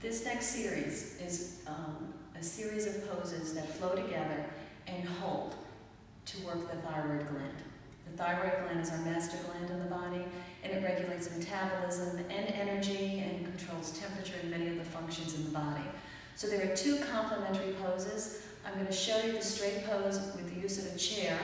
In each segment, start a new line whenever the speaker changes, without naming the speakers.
This next series is a series of poses that flow together and hold to work the thyroid gland. The thyroid gland is our master gland in the body, and it regulates metabolism and energy and controls temperature and many of the functions in the body. So there are two complementary poses. I'm going to show you the straight pose with the use of a chair.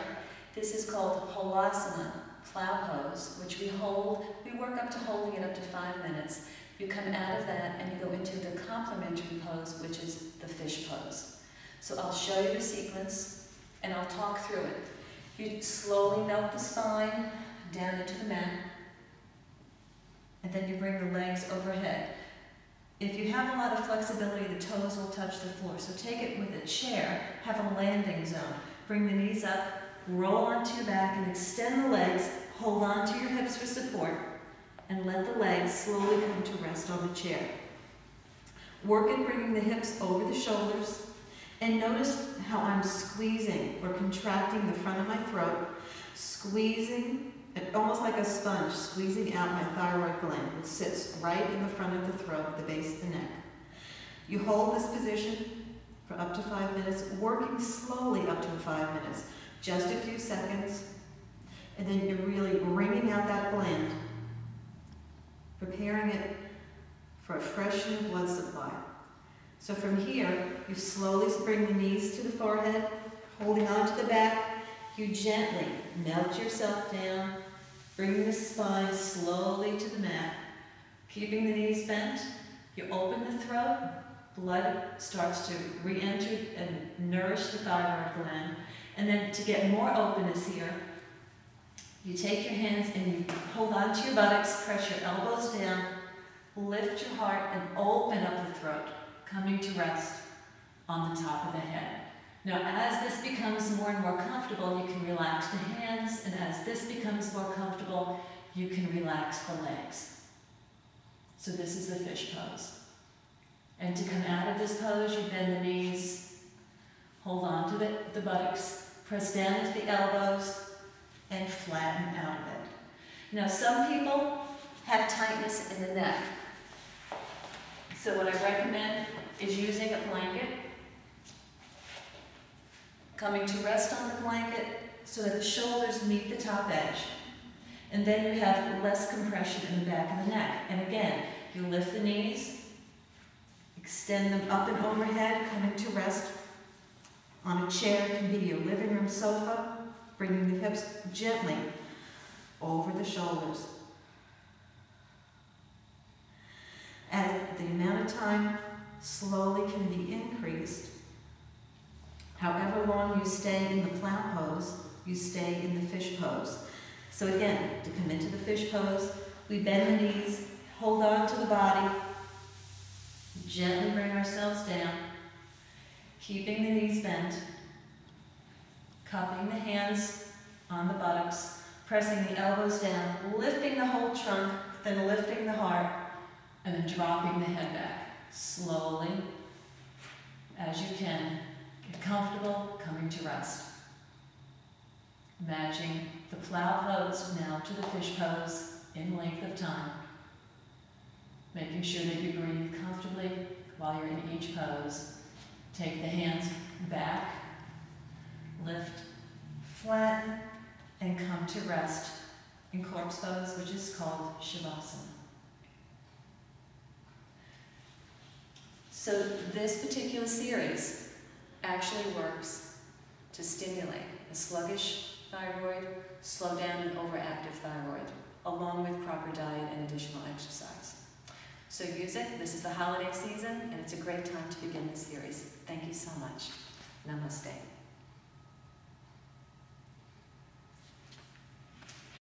This is called Halasana, plow pose, which we hold. We work up to holding it up to 5 minutes. You come out of that and you go into the complementary pose, which is the fish pose. So I'll show you the sequence and I'll talk through it. You slowly melt the spine down into the mat, and then you bring the legs overhead. If you have a lot of flexibility, the toes will touch the floor. So take it with a chair, have a landing zone. Bring the knees up, roll onto your back and extend the legs, hold on to your hips for support, and let the legs slowly come to rest on the chair. Work at bringing the hips over the shoulders, and notice how I'm squeezing or contracting the front of my throat, squeezing, almost like a sponge, squeezing out my thyroid gland, which sits right in the front of the throat, the base of the neck. You hold this position for up to 5 minutes, working slowly up to 5 minutes, just a few seconds, and then you're really wringing out that gland, preparing it for a fresh new blood supply. So from here, you slowly bring the knees to the forehead, holding on to the back. You gently melt yourself down, bringing the spine slowly to the mat, keeping the knees bent. You open the throat, blood starts to re-enter and nourish the thyroid gland. And then to get more openness here, you take your hands and you hold on to your buttocks, press your elbows down, lift your heart and open up the throat, coming to rest on the top of the head. Now as this becomes more and more comfortable, you can relax the hands, and as this becomes more comfortable, you can relax the legs. So this is the fish pose. And to come out of this pose, you bend the knees, hold on to the buttocks, press down into the elbows, and flatten out of it. Now some people have tightness in the neck. So what I recommend is using a blanket, coming to rest on the blanket so that the shoulders meet the top edge. And then you have less compression in the back of the neck. And again, you lift the knees, extend them up and overhead, coming to rest on a chair. It can be your living room sofa, bringing the hips gently over the shoulders. As the amount of time slowly can be increased, however long you stay in the plow pose, you stay in the fish pose. So again, to come into the fish pose, we bend the knees, hold on to the body, gently bring ourselves down, keeping the knees bent, cupping the hands on the buttocks, pressing the elbows down, lifting the whole trunk, then lifting the heart, and then dropping the head back. Slowly, as you can, get comfortable, coming to rest. Matching the plow pose now to the fish pose in length of time. Making sure that you breathe comfortably while you're in each pose. Take the hands back, lift, flatten, and come to rest in corpse pose, which is called Shavasana. So this particular series actually works to stimulate a sluggish thyroid, slow down an overactive thyroid, along with proper diet and additional exercise. So use it. This is the holiday season, and it's a great time to begin this series. Thank you so much. Namaste.